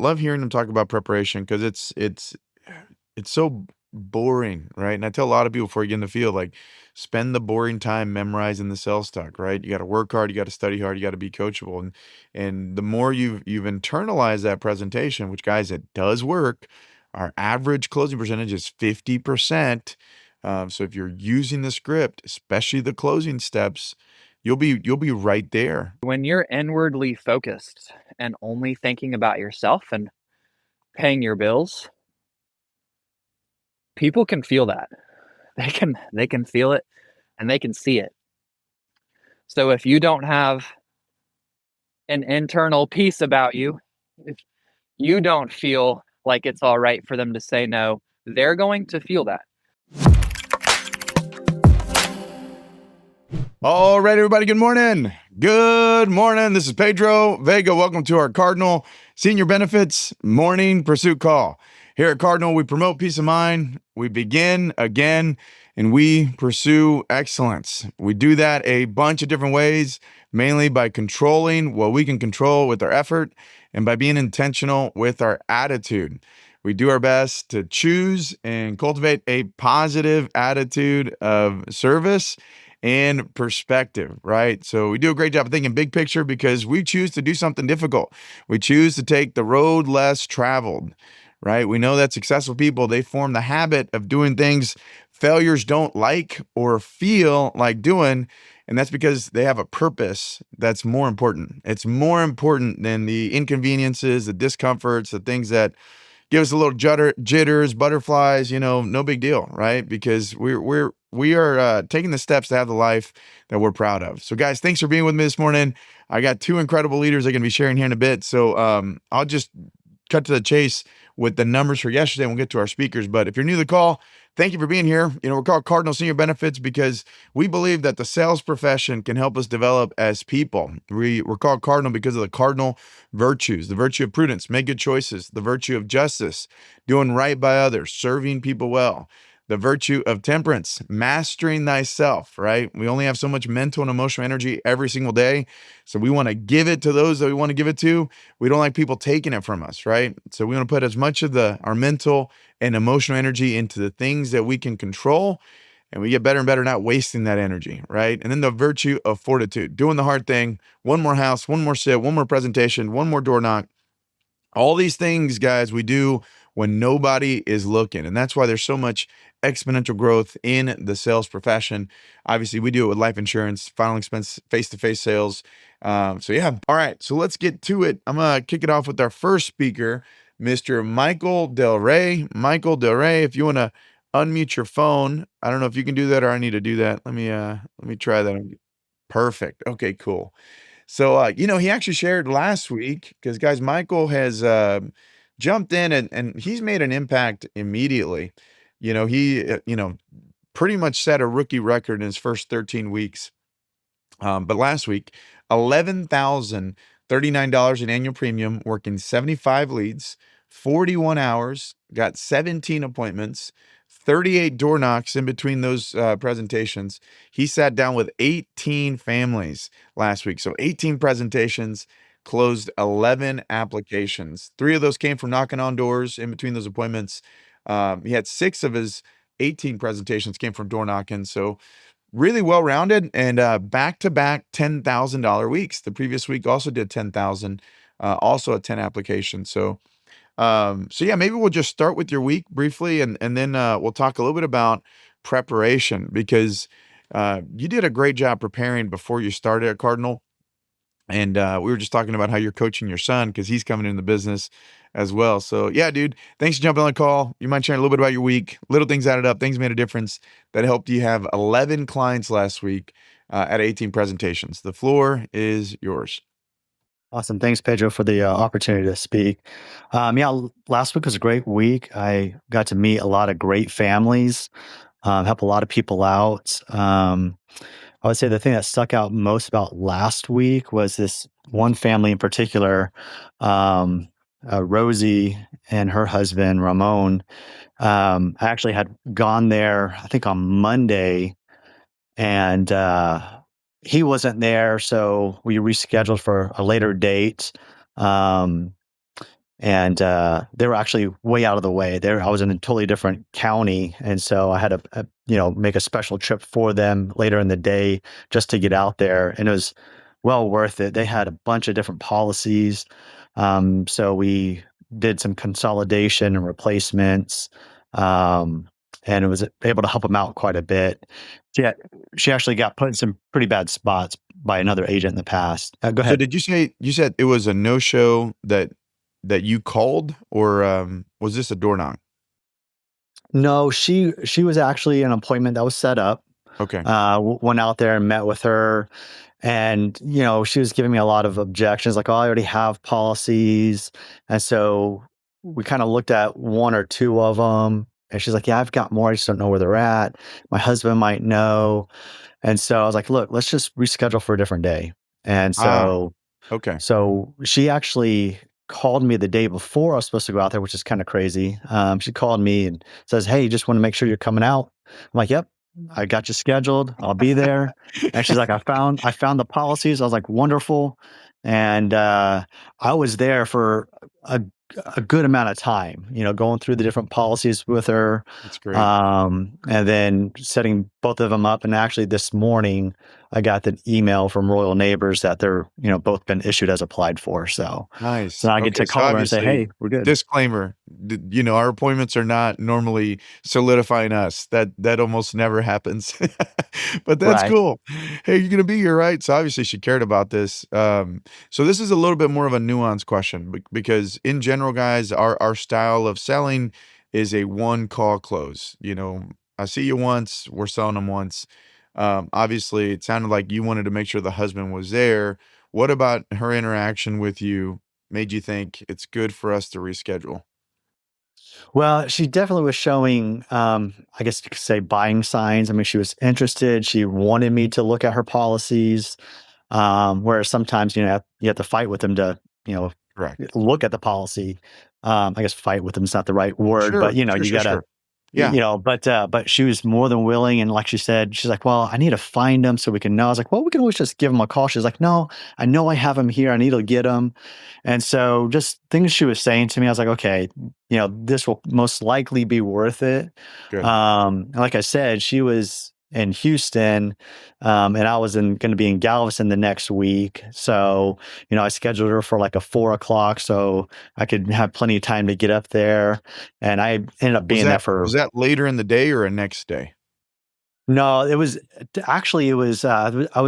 love hearing them talk about preparation because it's so boring, right? And I tell a lot of people before you get in the field, like, spend the boring time memorizing the sales talk, right? You got to work hard, you got to study hard, you got to be coachable, and the more you've internalized that presentation, which, guys, it does work. Our average closing percentage is 50%. So if you're using the script, especially the closing steps, you'll be right there. When you're inwardly focused and only thinking about yourself and paying your bills, people can feel that. They can feel it and they can see it. So if you don't have an internal peace about you, if you don't feel like it's all right for them to say no, they're going to feel that. All right, everybody, good morning. Good morning. This is Pedro Vega. Welcome to our Cardinal Senior Benefits Morning Pursuit Call. Here at Cardinal, we promote peace of mind, we begin again, and we pursue excellence. We do that a bunch of different ways, mainly by controlling what we can control with our effort and by being intentional with our attitude. We do our best to choose and cultivate a positive attitude of service and perspective, right? So we do a great job of thinking big picture because we choose to do something difficult. We choose to take the road less traveled, right? We know that successful people, they form the habit of doing things failures don't like or feel like doing. And that's because they have a purpose that's more important. It's more important than the inconveniences, the discomforts, the things that give us a little jitters, butterflies, no big deal, right? Because we are taking the steps to have the life that we're proud of. So, guys, thanks for being with me this morning. I got two incredible leaders I'm going to be sharing here in a bit. So I'll just cut to the chase with the numbers for yesterday, and we'll get to our speakers. But if you're new to the call, thank you for being here. We're called Cardinal Senior Benefits because we believe that the sales profession can help us develop as people. We're called Cardinal because of the cardinal virtues: the virtue of prudence, make good choices; the virtue of justice, doing right by others, serving people well; the virtue of temperance, mastering thyself, right? We only have so much mental and emotional energy every single day. So we want to give it to those that we want to give it to. We don't like people taking it from us, right? So we want to put as much of our mental and emotional energy into the things that we can control. And we get better and better not wasting that energy, right? And then the virtue of fortitude, doing the hard thing, one more house, one more sit, one more presentation, one more door knock. All these things, guys, we do when nobody is looking. And that's why there's so much exponential growth in the sales profession. Obviously, we do it with life insurance, final expense, face-to-face sales. So yeah. All right. So let's get to it. I'm going to kick it off with our first speaker, Mr. Michael Del Rey. Michael Del Rey, if you want to unmute your phone. I don't know if you can do that or I need to do that. Let me try that. Perfect. Okay, cool. So, he actually shared last week because, guys, Michael has jumped in and he's made an impact immediately. He, pretty much set a rookie record in his first 13 weeks. But last week, $11,039 in annual premium, working 75 leads, 41 hours, got 17 appointments, 38 door knocks in between those presentations. He sat down with 18 families last week. So 18 presentations, closed 11 applications. 3 of those came from knocking on doors in between those appointments. He had 6 of his 18 presentations came from door knocking. So really well-rounded and back-to-back $10,000 weeks. The previous week also did 10,000, also at 10 applications. So yeah, maybe we'll just start with your week briefly, and then we'll talk a little bit about preparation because you did a great job preparing before you started at Cardinal. And we were just talking about how you're coaching your son because he's coming in the business as well. So yeah, dude, thanks for jumping on the call. You mind sharing a little bit about your week? Little things added up, things made a difference that helped you have 11 clients last week at 18 presentations. The floor is yours. Awesome. Thanks, Pedro, for the opportunity to speak. Last week was a great week. I got to meet a lot of great families, help a lot of people out. I would say the thing that stuck out most about last week was this one family in particular, Rosie and her husband, Ramon. I actually had gone there, I think on Monday, and he wasn't there, so we rescheduled for a later date. and they were actually way out of the way. I was in a totally different county, and so I had to make a special trip for them later in the day just to get out there, and it was well worth it. They had a bunch of different policies, so we did some consolidation and replacements, um, and it was able to help them out quite a bit. She had, she actually got put in some pretty bad spots by another agent in the past. Go So ahead. did you say you said it was a no-show that you called, or was this a door knock? No, she was actually an appointment that was set up. Okay. Went out there and met with her, and she was giving me a lot of objections, like, "Oh, I already have policies," and so we kind of looked at one or two of them, and she's like, "Yeah, I've got more. I just don't know where they're at. My husband might know," and so I was like, "Look, let's just reschedule for a different day," and Ah, so okay. so she actually called me the day before I was supposed to go out there, which is kind of crazy. She called me and says, "Hey, just want to make sure you're coming out." I'm like, "Yep, I got you scheduled. I'll be there." And she's like, "I found the policies." I was like, "Wonderful." And I was there for a a good amount of time, going through the different policies with her, That's great. and then setting both of them up. And actually, this morning, I got the email from Royal Neighbors that they're, both been issued as applied for. So Nice. now I get Okay, to so call her and say, obviously, "Hey, we're good." disclaimer, our appointments are not normally solidifying us. That almost never happens. But that's Right. cool. Hey, you're gonna be here, right? So obviously she cared about this. So this is a little bit more of a nuanced question because in general, guys, our style of selling is a one call close. I see you once, we're selling them once. Obviously, it sounded like you wanted to make sure the husband was there. What about her interaction with you made you think it's good for us to reschedule? Well, she definitely was showing, I guess you could say, buying signs. I mean, she was interested. She wanted me to look at her policies. Whereas sometimes, you have to fight with them to, you know, Correct. look at the policy. I guess fight with them is not the right word, but Sure, sure, you sure, gotta, sure. Yeah, but she was more than willing. And like she said, she's like, "Well, I need to find them so we can know." I was like, "Well, we can always just give them a call." She's like, "No, I know I have them here. I need to get them." And so just things she was saying to me, I was like, "Okay, this will most likely be worth it." good. And like I said, she was in Houston, and I was going to be in Galveston the next week. So, I scheduled her for like a 4 o'clock so I could have plenty of time to get up there. And I ended up Was being there that was for, that later in the day or a next day? no, it was actually, I was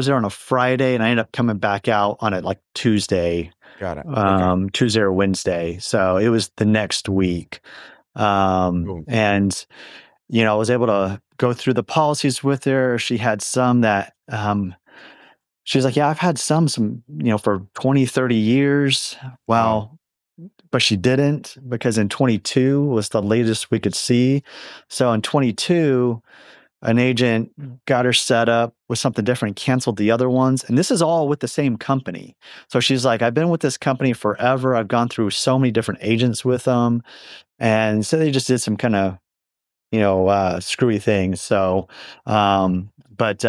there on a Friday and I ended up coming back out on a like Tuesday, Got it. Okay, Tuesday or Wednesday. So it was the next week. cool. And I was able to go through the policies with her. She had some that, she was like, "Yeah, I've had some, for 20, 30 years." Wow. Well, but she didn't, because in 22 was the latest we could see. So in 22, an agent got her set up with something different, canceled the other ones. And this is all with the same company. So she's like, "I've been with this company forever. I've gone through so many different agents with them." And so they just did some kind of, screwy things. So, but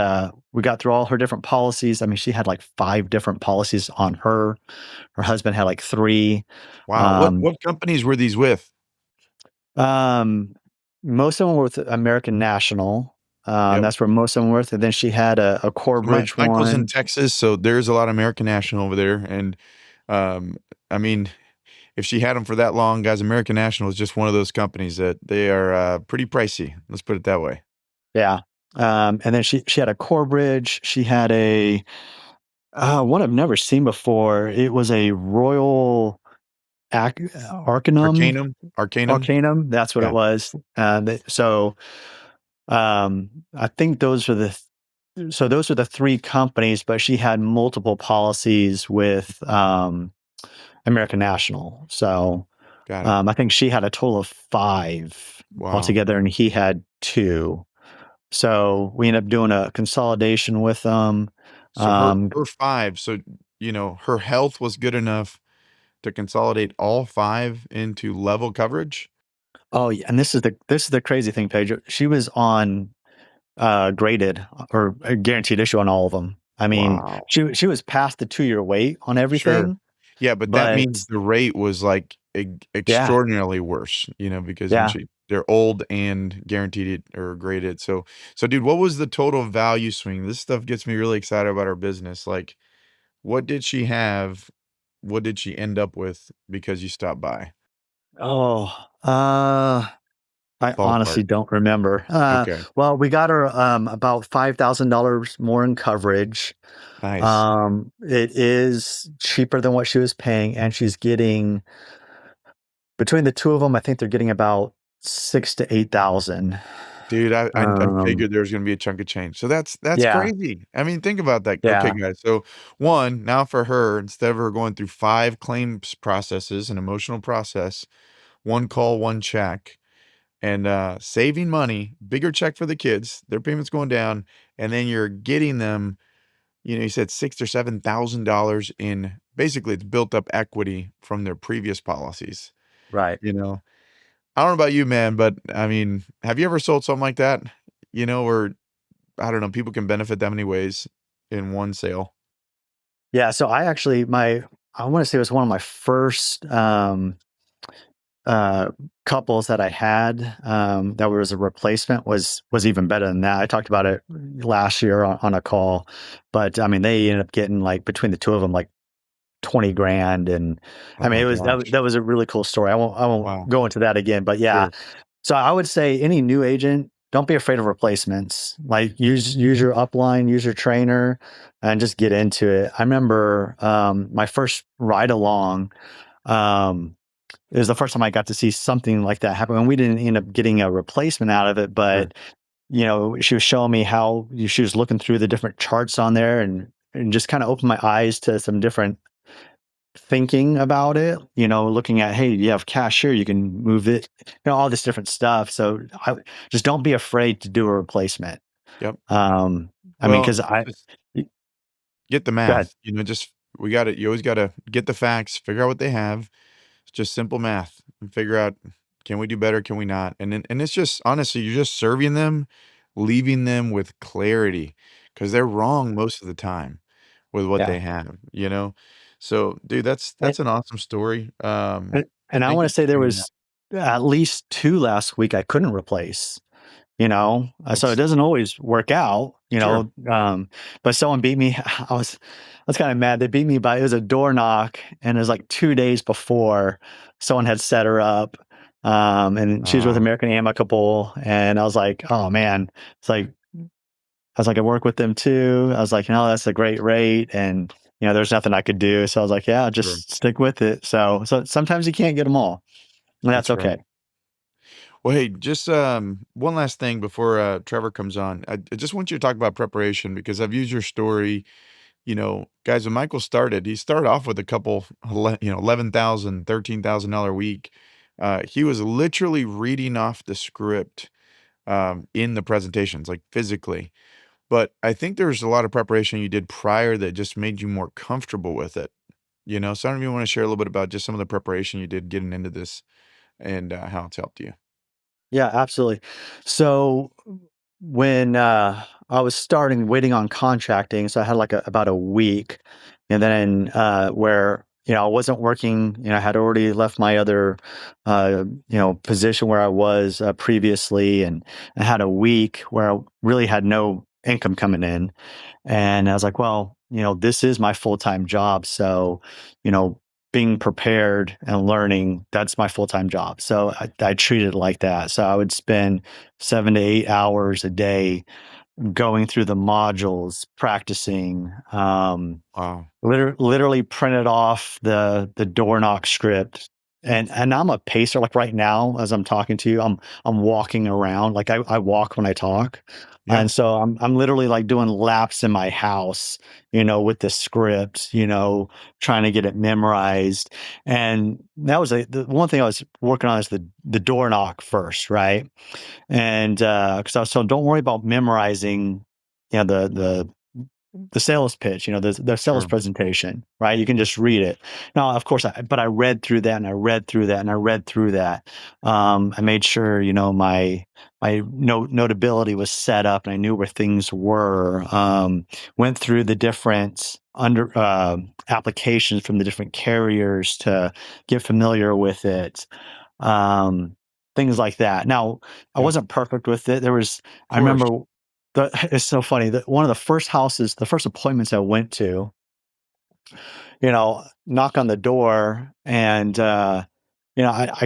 we got through all her different policies. I mean, she had like 5 different policies on her. Her husband had like 3. Wow. What Um, what companies were these with? um, most of them were with American National. Yep. That's where most of them were with. And then she had a So my Corbridge Michael's in one. Texas, so there's a lot of American National over there, and, um, I mean, if she had them for that long, guys, American National is just one of those companies that they are, pretty pricey. Let's put it that way. Yeah. And then she had a Corbridge. She had a one I've never seen before. It was a Royal Arcanum. Arcanum? Arcanum? Arcanum, that's what it Yeah. was. So, I think those are the 3 companies, but she had multiple policies with, American National. So, Got it. I think she had a total of 5 Wow. altogether, and he had 2. So, we ended up doing a consolidation with them. So her Um, her 5, so, her health was good enough to consolidate all 5 into level coverage? oh, yeah, and this is the crazy thing, Pedro. She was on graded or a guaranteed issue on all of them. I mean, Wow. she was past the 2-year wait on Sure. everything, Yeah, but that but means the rate was, like, Yeah. extraordinarily worse, because when Yeah. they're old and guaranteed it or graded. So dude, what was the total value swing? This stuff gets me really excited about our business. Like, what did she have? What did she end up with because you stopped by? Oh, uh, I Ballpark. honestly don't remember. Okay. Well, we got her about $5,000 more in coverage. Nice. It is cheaper than what she was paying, and she's getting between the two of them. I think they're getting about 6 to 8,000. Dude, I Um, figured there was gonna be a chunk of change. So that's yeah, crazy. I mean, think about that. Okay, yeah, guys. So 1, now for her, instead of her going through 5 claims processes, an emotional process, 1 call, 1 check, and, saving money, bigger check for the kids, their payments going down, and then you're getting them, you said 6 or $7,000 in basically it's built up equity from their previous policies, right. you know? I don't know about you, man, but I mean, have you ever sold something like that? Where I don't know, people can benefit that many ways in one sale. Yeah. So I want to say it was one of my first uh, couples that I had that was a replacement was even better than that. I talked about it last year on a call, but I mean they ended up getting like between the two of them like 20 grand, and I Oh mean my that gosh. was a really cool story. I won't Wow. go into that again, but yeah. Sure. So I would say any new agent, don't be afraid of replacements. Like use your upline, use your trainer, and just get into it. I remember my first ride along. Um, it was the first time I got to see something like that happen, and we didn't end up getting a replacement out of it, Sure. but, she was showing me how she was looking through the different charts on there and just kinda opened my eyes to some different thinking about it, looking at, "Hey, you have cash here, you can move it," all this different stuff, so I just don't be afraid to do a replacement. Yep. Um, I mean, Well, because I just get the go ahead. math, just we got you always gotta get the facts, figure out what they have. It's just simple math and figure out, can we do better? Can we not? And it's just honestly, you're just serving them, leaving them with clarity because they're wrong most of the time with what Yeah. they have. So, dude, that's an awesome story. And I Thank wanna you say for there sharing that. was at least 2 last week I couldn't replace. So it That's doesn't always work out, sure. but someone beat me. I was kind of mad. They beat me by it was a door knock, and it was like 2 days before someone had set her up. And she was with Uh, American Amicable, and I was like, oh man, it's like I was like, I work with them too. I was like, that's a great rate, and there's nothing I could do. So I was like, yeah, sure. just stick with it. So sometimes you can't get them all, and that's That's right. okay. Well, hey, just one last thing before Trevor comes on. I just want you to talk about preparation because I've used your story. Guys, when Michael started, he started off with a couple, 11,000, $13,000 a week. He was literally reading off the script in the presentations, like physically. But I think there's a lot of preparation you did prior that just made you more comfortable with it. So I don't even want to share a little bit about just some of the preparation you did getting into this and how it's helped you. Yeah, absolutely. So when I was starting waiting on contracting, so I had like about a week, and then where I wasn't working, I had already left my other position where I was previously, and I had a week where I really had no income coming in, and I was like, well, this is my full-time job. So, you know, being prepared and learning, that's my full-time job. So I treated it like that. So I would spend 7 to 8 hours a day going through the modules, practicing, Wow. literally printed off the door knock script. And I'm a pacer. Like right now, as I'm talking to you, I'm walking around. Like I walk when I talk. Yeah. And so I'm literally like doing laps in my house, with the script, trying to get it memorized. And that was the one thing I was working on is the door knock first, right? And because I was told, don't worry about memorizing, the sales pitch, the sales Sure. presentation, right? You can just read it. Now, of course, but I read through that and I read through that and I read through that. I made sure, my notability was set up and I knew where things were. Went through the different under applications from the different carriers to get familiar with it, um, things like that. Now, I Yep. wasn't perfect with it. Of I course. remember it's so funny that one of the first appointments I went to, knock on the door and, I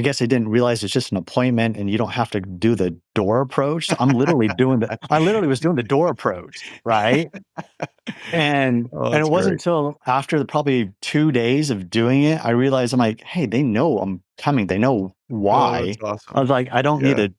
guess I didn't realize it's just an appointment and you don't have to do the door approach. So I literally was doing the door approach, right? And Oh, and that's it wasn't great. until after probably 2 days of doing it, I realized I'm like, "Hey, they know I'm coming. They know Oh, that's why." I awesome. was like, "I don't need Yeah. to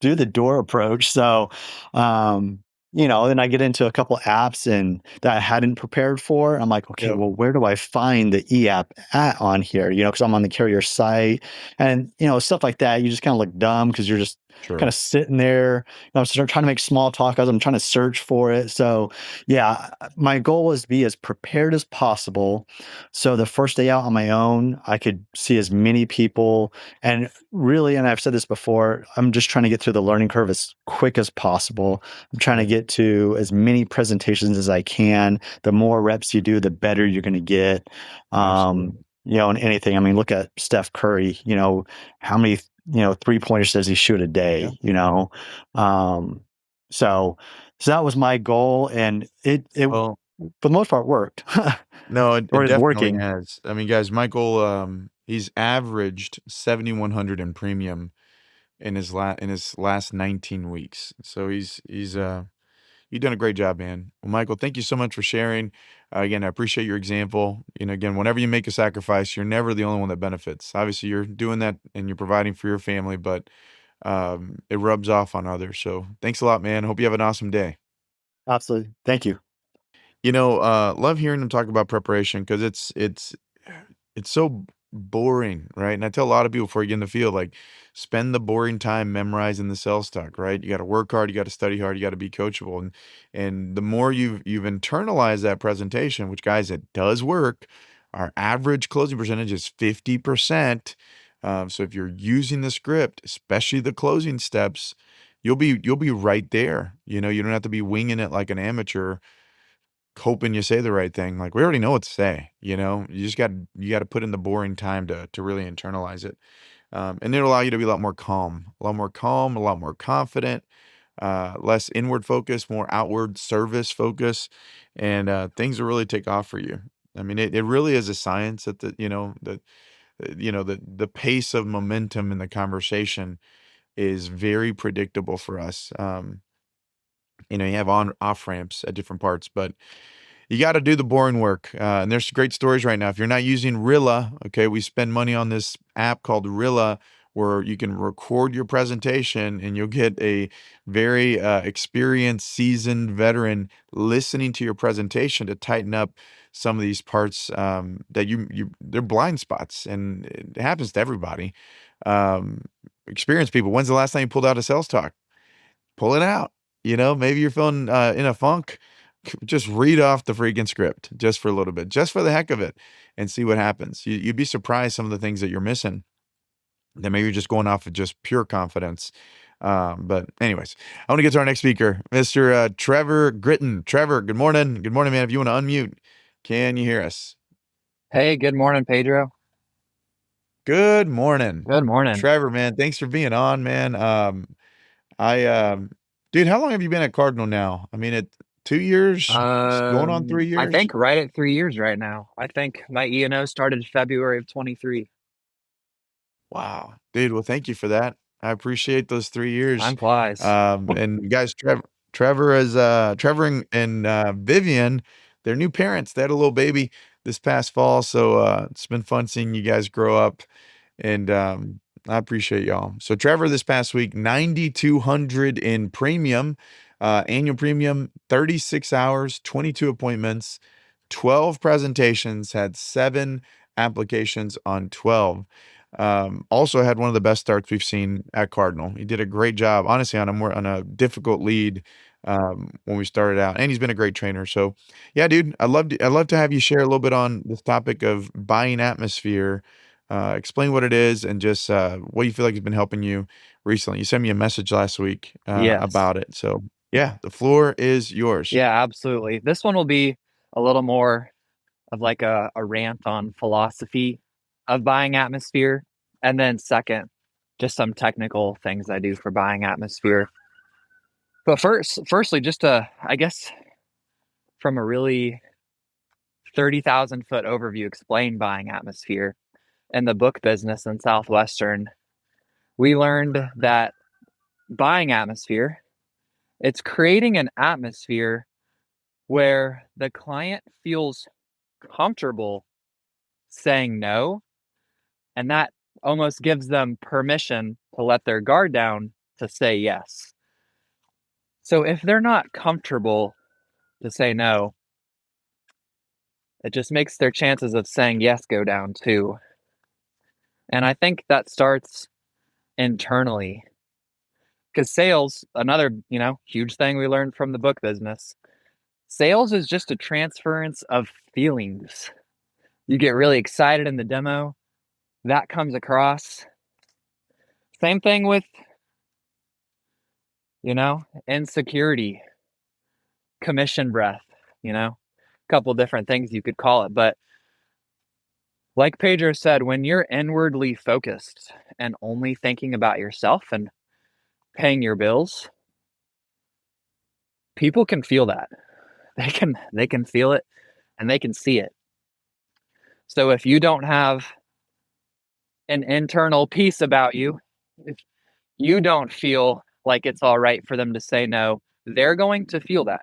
do the door approach." So, um, then I get into a couple apps and that I hadn't prepared for. I'm like, okay, Yep. well, where do I find the e-app at on here? Because I'm on the carrier site and stuff like that. You just kind of look dumb because you're just kind Sure. of sitting there. Trying to make small talk as I'm trying to search for it. So, yeah, my goal was to be as prepared as possible. So the first day out on my own, I could see as many people and really, and I've said this before, I'm just trying to get through the learning curve as quick as possible. I'm trying to Right. get to as many presentations as I can. The more reps you do, the better you're going to get. Absolutely. In anything. I mean, look at Steph Curry, how many, 3-pointers does he shoot a Yeah. day, Um, so, so that was my goal and it Well, for the most part worked no, it or is definitely working. has. I mean, guys, Michael, he's averaged 7,100 in premium in his last 19 weeks. So he's you've done a great job, man. Well, Michael, thank you so much for sharing. Again, I appreciate your example. Again, whenever you make a sacrifice, you're never the only one that benefits. Obviously, you're doing that and you're providing for your family, but it rubs off on others. So thanks a lot, man. Hope you have an awesome day. Absolutely. Thank you. Love hearing them talk about preparation because it's so boring, right? And I tell a lot of people before you get in the field, like, spend the boring time memorizing the sales talk, right? You got to work hard, you got to study hard, you got to be coachable, and the more you've internalized that presentation, which guys, it does work. Our average closing percentage is 50%. So if you're using the script, especially the closing steps, you'll be right there. You don't have to be winging it like an amateur hoping you say the right thing. Like, we already know what to say, you got to put in the boring time to really internalize it. And it'll allow you to be a lot more calm, a lot more confident, less inward focus, more outward service focus, and things will really take off for you. I mean, it really is a science that the pace of momentum in the conversation is very predictable for us. You have on off ramps at different parts, but you got to do the boring work. And there's great stories right now. If you're not using Rilla, okay, we spend money on this app called Rilla where you can record your presentation and you'll get a very experienced, seasoned veteran listening to your presentation to tighten up some of these parts that they're blind spots, and it happens to everybody. Um, Experienced people. When's the last time you pulled out a sales talk? Pull it out. Maybe you're feeling in a funk. Just read off the freaking script just for a little bit, just for the heck of it, and see what happens. You'd be surprised some of the things that you're missing. That maybe you're just going off of just pure confidence. But anyways, I want to get to our next speaker, Mr. Trevor Gritton. Trevor, good morning. Good morning, man. If you want to unmute, can you hear us? Hey, good morning, Pedro. Good morning, Good morning. Trevor, man. Thanks for being on, man. I dude, how long have you been at Cardinal now? I mean, 2 years, going on three I years. think right at 3 years right now. I think my E&O started February of 23. Wow, dude. Well, thank you for that. I appreciate those 3 years. Time flies. And guys, Trevor and Vivian, they're new parents. They had a little baby this past fall, so it's been fun seeing you guys grow up. And I appreciate y'all. So Trevor, this past week, 9,200 in premium, annual premium, 36 hours, 22 appointments, 12 presentations, had 7 applications on 12. Also had one of the best starts we've seen at Cardinal. He did a great job, honestly, on a difficult lead when we started out, and he's been a great trainer. So, yeah, dude, I'd love to have you share a little bit on this topic of buying atmosphere. Explain what it is and just what you feel like has been helping you recently. You sent me a message last week Yes. about it. So, yeah, the floor is yours. Yeah, absolutely. This one will be a little more of like a rant on philosophy of buying atmosphere. And then second, just some technical things I do for buying atmosphere. But firstly, just I guess from a really 30,000 foot overview, explain buying atmosphere. In the book business in Southwestern, we learned that buying atmosphere, it's creating an atmosphere where the client feels comfortable saying no, and that almost gives them permission to let their guard down to say yes. So if they're not comfortable to say no, it just makes their chances of saying yes go down too. And I think that starts internally, because sales, another, huge thing we learned from the book business, sales is just a transference of feelings. You get really excited in the demo, that comes across. Same thing with, insecurity, commission breath, a couple different things you could call it. But like Pedro said, when you're inwardly focused and only thinking about yourself and paying your bills, people can feel that. They can feel it and they can see it. So if you don't have an internal peace about you, if you don't feel like it's all right for them to say no, they're going to feel that.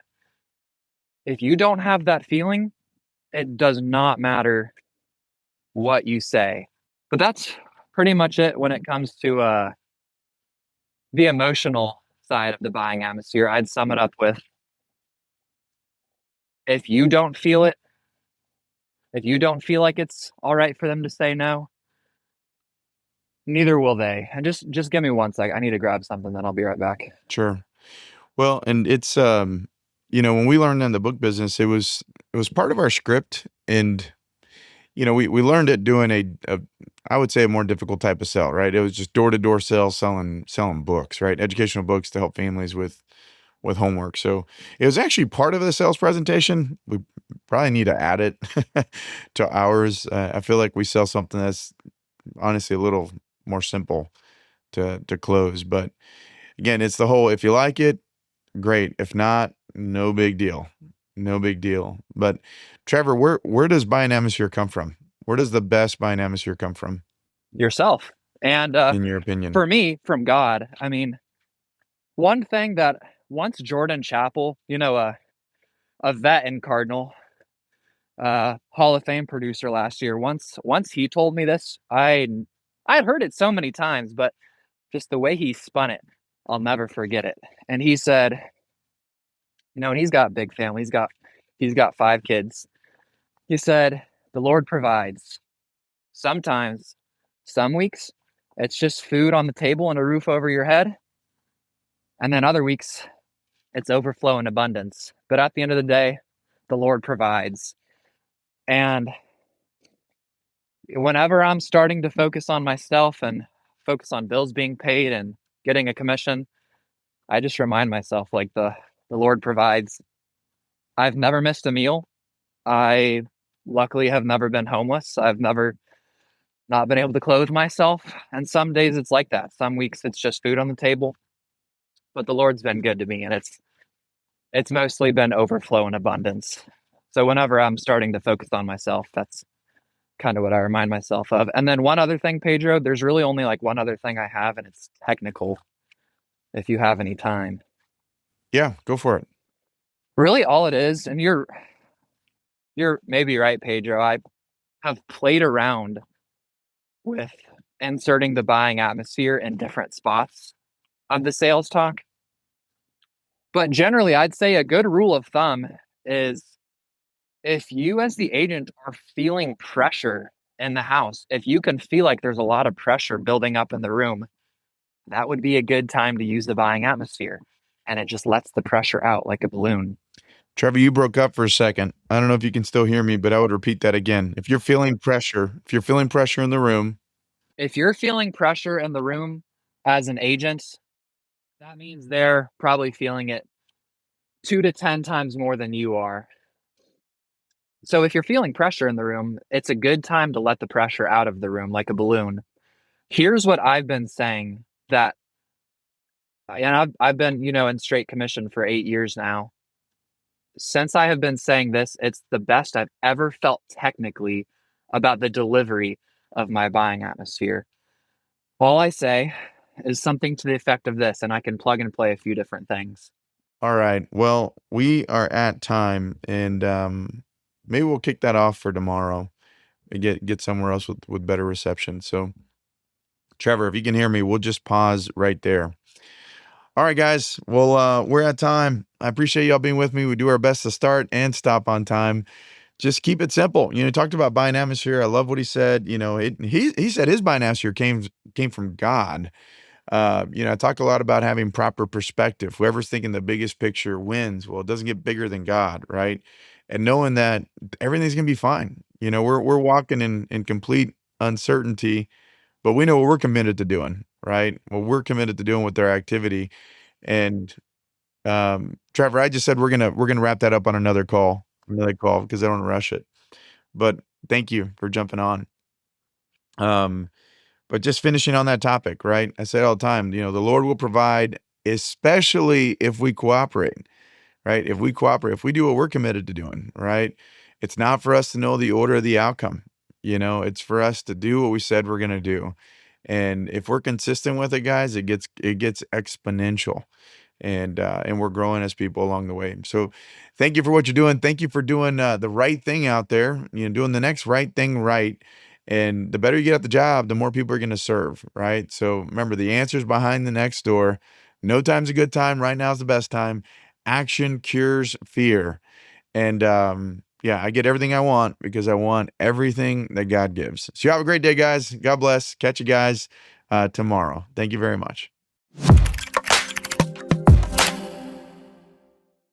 If you don't have that feeling, it does not matter what you say. But that's pretty much it when it comes to the emotional side of the buying atmosphere. I'd sum it up with, if you don't feel it, if you don't feel like it's all right for them to say no, neither will they. And just give me 1 sec. I need to grab something, then I'll be right back. Sure. Well, and it's when we learned in the book business, it was part of our script, and we learned it doing a I would say a more difficult type of sell, right? It was just door to door sales, selling books, right? Educational books to help families with homework. So it was actually part of the sales presentation. We probably need to add it to ours. I feel like we sell something that's honestly a little more simple to close, but again, it's the whole, if you like it, great. If not, no big deal. No big deal. But Trevor, where does buying atmosphere come from? Where does the best buying atmosphere come from, Yourself. And in your opinion? for me, from God. I mean, one thing that once Jordan Chappell, a vet in Cardinal, Hall of Fame producer last year, once he told me this, I'd heard it so many times, but just the way he spun it, I'll never forget it. And he said, and he's got a big family. He's got 5 kids. He said, the Lord provides. Sometimes, some weeks, it's just food on the table and a roof over your head. And then other weeks, it's overflow and abundance. But at the end of the day, the Lord provides. And whenever I'm starting to focus on myself and focus on bills being paid and getting a commission, I just remind myself, like, the Lord provides. I've never missed a meal. I luckily have never been homeless. I've never not been able to clothe myself. And some days it's like that. Some weeks it's just food on the table. But the Lord's been good to me, and it's mostly been overflow and abundance. So whenever I'm starting to focus on myself, that's kind of what I remind myself of. And then one other thing, Pedro, there's really only like one other thing I have, and it's technical, if you have any time. Yeah, go for it. Really all it is, and you're maybe right, Pedro. I have played around with inserting the buying atmosphere in different spots of the sales talk. But generally, I'd say a good rule of thumb is, if you as the agent are feeling pressure in the house, if you can feel like there's a lot of pressure building up in the room, that would be a good time to use the buying atmosphere. And it just lets the pressure out like a balloon. Trevor, you broke up for a second. I don't know if you can still hear me, but I would repeat that again. If you're feeling pressure in the room, If you're feeling pressure in the room as an agent, that means they're probably feeling it 2 to 10 times more than you are. So if you're feeling pressure in the room, it's a good time to let the pressure out of the room like a balloon. Here's what I've been saying that, and I've been, in straight commission for 8 years now. Since I have been saying this, it's the best I've ever felt technically about the delivery of my buying atmosphere. All I say is something to the effect of this, and I can plug and play a few different things. All right. Well, we are at time, and maybe we'll kick that off for tomorrow and get somewhere else with better reception. So, Trevor, if you can hear me, we'll just pause right there. All right, guys. Well, we're at time. I appreciate y'all being with me. We do our best to start and stop on time. Just keep it simple. He talked about buying atmosphere. I love what he said. He said his buying atmosphere came from God. I talk a lot about having proper perspective. Whoever's thinking the biggest picture wins. Well, it doesn't get bigger than God, right? And knowing that everything's gonna be fine. We're walking in complete uncertainty, but we know what we're committed to doing, right? What we're committed to doing with our activity. And Trevor, I just said we're gonna wrap that up on another call because I don't wanna rush it. But thank you for jumping on. Um, but just finishing on that topic, right? I say it all the time, the Lord will provide, especially if we cooperate, right? If we cooperate, if we do what we're committed to doing, right? It's not for us to know the order of the outcome. It's for us to do what we said we're going to do. And if we're consistent with it, guys, it gets exponential, and we're growing as people along the way. So thank you for what you're doing. Thank you for doing the right thing out there, doing the next right thing right. And the better you get at the job, the more people are going to serve, right? So remember, the answer's behind the next door. No time's a good time. Right now is the best time. Action cures fear. And yeah, I get everything I want because I want everything that God gives. So you have a great day, guys. God bless. Catch you guys tomorrow. Thank you very much.